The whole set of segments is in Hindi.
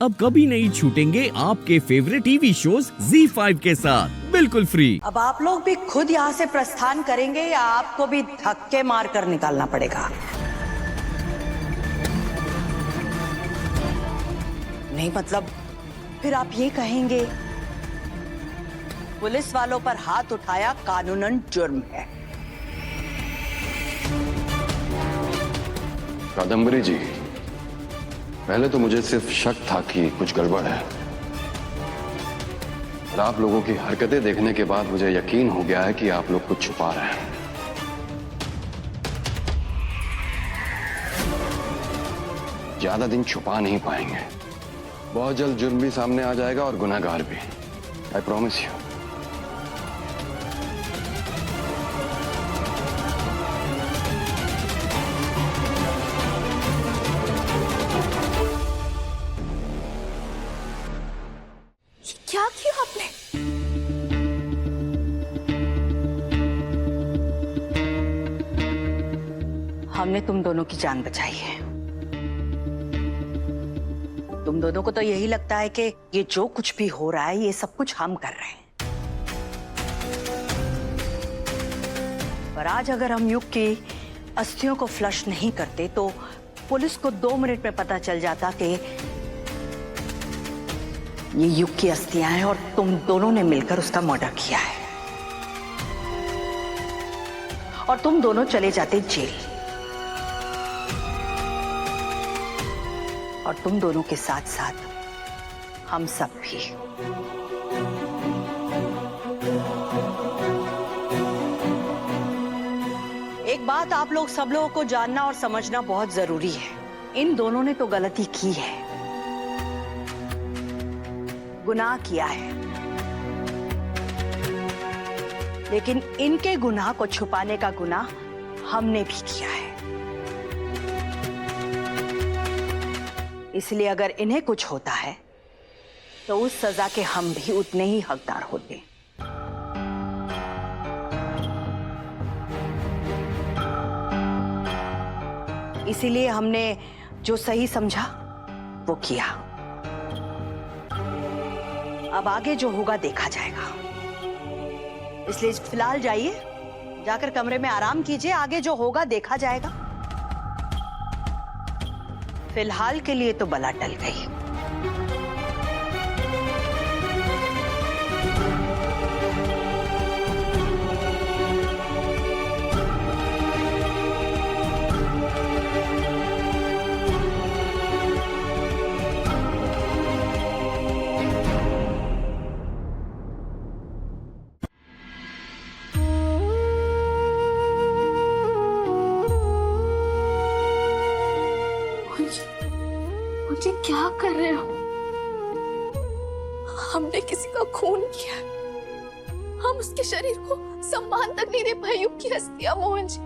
अब कभी नहीं छूटेंगे आपके फेवरेट टीवी शोज ZEE5 के साथ बिल्कुल फ्री। अब आप लोग भी खुद यहाँ से प्रस्थान करेंगे या आपको भी धक्के मार कर निकालना पड़ेगा? नहीं मतलब फिर आप ये कहेंगे पुलिस वालों पर हाथ उठाया कानूनन जुर्म है। कादम्बरी जी, पहले तो मुझे सिर्फ शक था कि कुछ गड़बड़ है, और आप लोगों की हरकतें देखने के बाद मुझे यकीन हो गया है कि आप लोग कुछ छुपा रहे हैं। ज्यादा दिन छुपा नहीं पाएंगे, बहुत जल्द जुर्म भी सामने आ जाएगा और गुनहगार भी। I promise you. क्या किया आपने? हमने तुम दोनों की जान बचाई है। तुम दोनों को तो यही लगता है कि ये जो कुछ भी हो रहा है ये सब कुछ हम कर रहे हैं, पर आज अगर हम युग की अस्थियों को फ्लश नहीं करते तो पुलिस को 2 मिनट में पता चल जाता कि ये युग की अस्थियां हैं और तुम दोनों ने मिलकर उसका मर्डर किया है, और तुम दोनों चले जाते जेल, और तुम दोनों के साथ साथ हम सब भी। एक बात आप लोग सब लोगों को जानना और समझना बहुत जरूरी है। इन दोनों ने तो गलती की है, गुनाह किया है, लेकिन इनके गुनाह को छुपाने का गुनाह हमने भी किया है। इसलिए अगर इन्हें कुछ होता है तो उस सजा के हम भी उतने ही हकदार होते। इसीलिए हमने जो सही समझा वो किया। अब आगे जो होगा देखा जाएगा, इसलिए फिलहाल जाइए, जाकर कमरे में आराम कीजिए। आगे जो होगा देखा जाएगा। फिलहाल के लिए तो बला टल गई। मुझे क्या कर रहे हो? हमने किसी का खून किया, हम उसके शरीर को सम्मान तक नहीं दे पाए। युग की हस्तियां मोहन जी,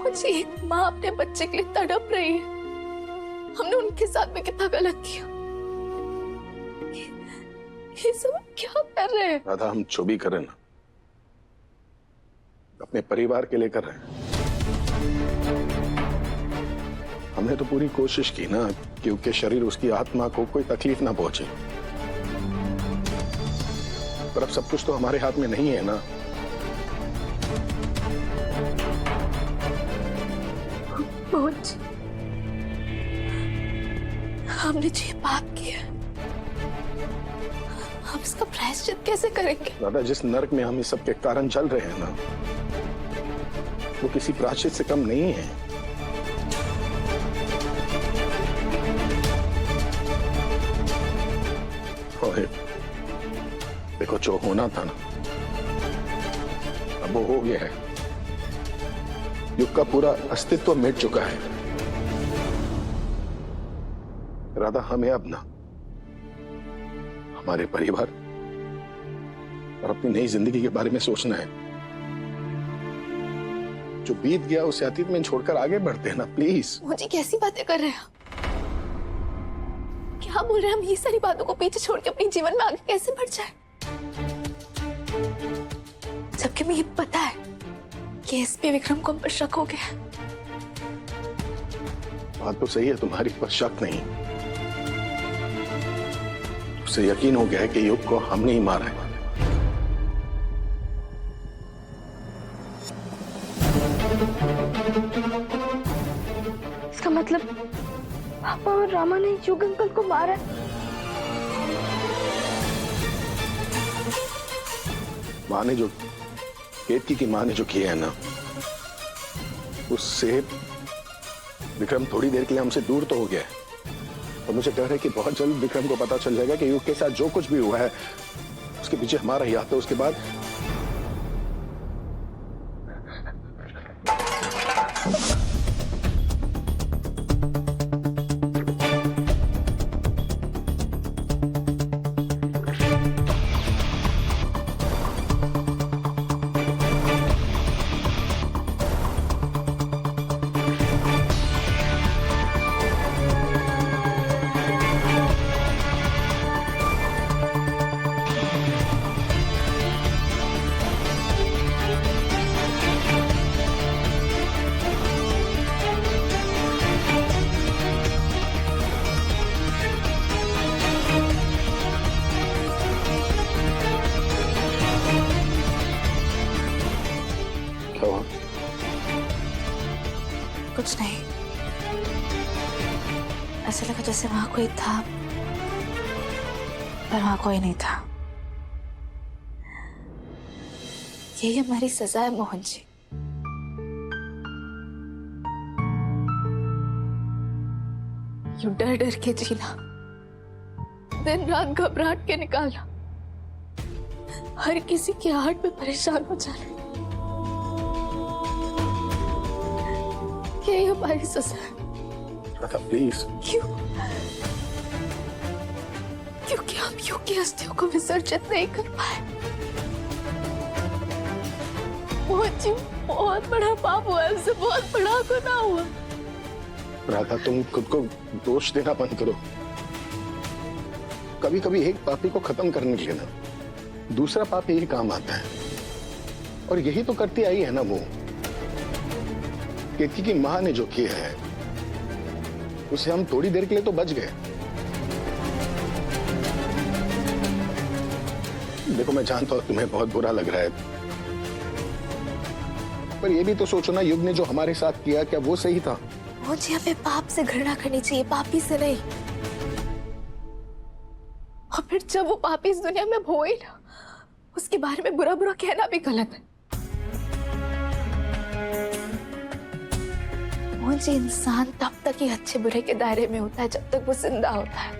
मुझे एक माँ अपने बच्चे के लिए तड़प रही है। हमने उनके साथ में कितना गलत किया। ये सब क्या कर रहे हैं? राधा, हम जो भी कर रहे हैं ना, अपने परिवार के लिए कर रहे हैं। हमने तो पूरी कोशिश की ना कि उसके शरीर, उसकी आत्मा को कोई तकलीफ ना पहुंचे, पर अब सब कुछ तो हमारे हाथ में नहीं है ना। मोहन जी, हमने जो ये पाप किया, हम इसका प्रायश्चित कैसे करेंगे? राधा, जिस नरक में हम इस सब के कारण चल रहे हैं ना, वो किसी प्रायश्चित से कम नहीं है। देखो, जो होना था ना, अब वो हो गया है। युग का पूरा अस्तित्व मिट चुका है। राधा, हमें अब ना हमारे परिवार और अपनी नई जिंदगी के बारे में सोचना है। जो बीत गया उसे अतीत में छोड़कर आगे बढ़ते हैं ना, प्लीज। मुझे कैसी बातें कर रहे हैं? क्या बोल रहे हैं? हम ये सारी बातों को पीछे छोड़ के अपने जीवन में आगे कैसे बढ़ जाए, जबकि मुझे पता है कि एसपी विक्रम को हम पर शक हो गया। बात तो सही है तुम्हारी, पर शक नहीं। उसे यकीन हो गया है कि युग को हमने ही मारा है। इसका मतलब पापा और रामा ने युग अंकल को मारा है। माँ ने जो केतकी की माँ ने जो किया है ना, उससे विक्रम थोड़ी देर के लिए हमसे दूर तो हो गया है, और मुझे डर है कि बहुत जल्द विक्रम को पता चल जाएगा कि युग के साथ जो कुछ भी हुआ है उसके पीछे हमारा ही हाथ है। उसके बाद क्या हुआ? कुछ नहीं, ऐसा लगा जैसे वहां कोई था पर वहां कोई नहीं था। यही हमारी सजा है मोहन जी। यूं डर डर के जीना, दिन रात घबराहट के निकालना, हर किसी की आहट में परेशान हो जाना, यही हमारी सजा है। राधा प्लीज। क्यों? क्योंकि हम युग की हस्तियों को विसर्जित नहीं कर पाए। मोहन जी, बहुत बड़ा पाप हुआ, हमसे बहुत बड़ा गुनाह हुआ। राधा, तुम खुद को दोष देना बंद करो। कभी कभी एक पापी को खत्म करने के लिए ना दूसरा पापी ही काम आता है, और यही तो करती आई है ना वो। केतकी की मां ने जो किया है उसे हम थोड़ी देर के लिए तो बच गए। देखो, मैं जानता हूं तुम्हें बहुत बुरा लग रहा है, पर यह भी तो सोचो ना, युग ने जो हमारे साथ किया क्या वो सही था? मुझे हमें पाप से घृणा करनी चाहिए, पापी से नहीं। और फिर जब वो पापी इस दुनिया में होए ना, उसके बारे में बुरा बुरा कहना भी गलत है। मुझे इंसान तब तक ही अच्छे बुरे के दायरे में होता है जब तक वो जिंदा होता है।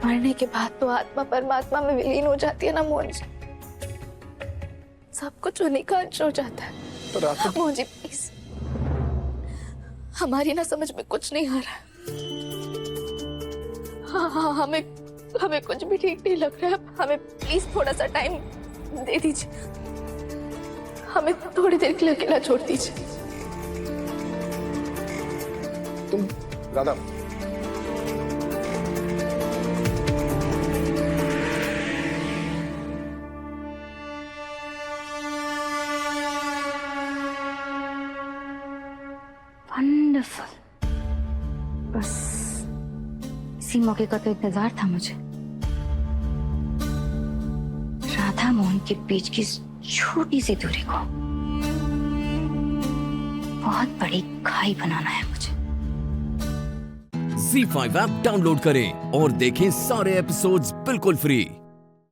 मरने के बाद तो आत्मा परमात्मा में विलीन हो जाती है ना मोहन जी, सब कुछ उन्हीं का अंश हो जाता है। मोहन जी प्लीज, हमारी ना समझ में कुछ नहीं आ रहा है। हाँ, हमें कुछ भी ठीक नहीं लग रहा है। हमें प्लीज थोड़ा सा टाइम दे दीजिए, हमें थोड़ी देर के लिए अकेला छोड़ दीजिए। तुम राधा, वंडरफुल। बस इसी मौके का तो इंतजार था मुझे। राधा मोहन के बीच की इस छोटी सी दूरी को बहुत बड़ी खाई बनाना है मुझे। Z5 ऐप डाउनलोड करें और देखें सारे एपिसोड्स बिल्कुल फ्री।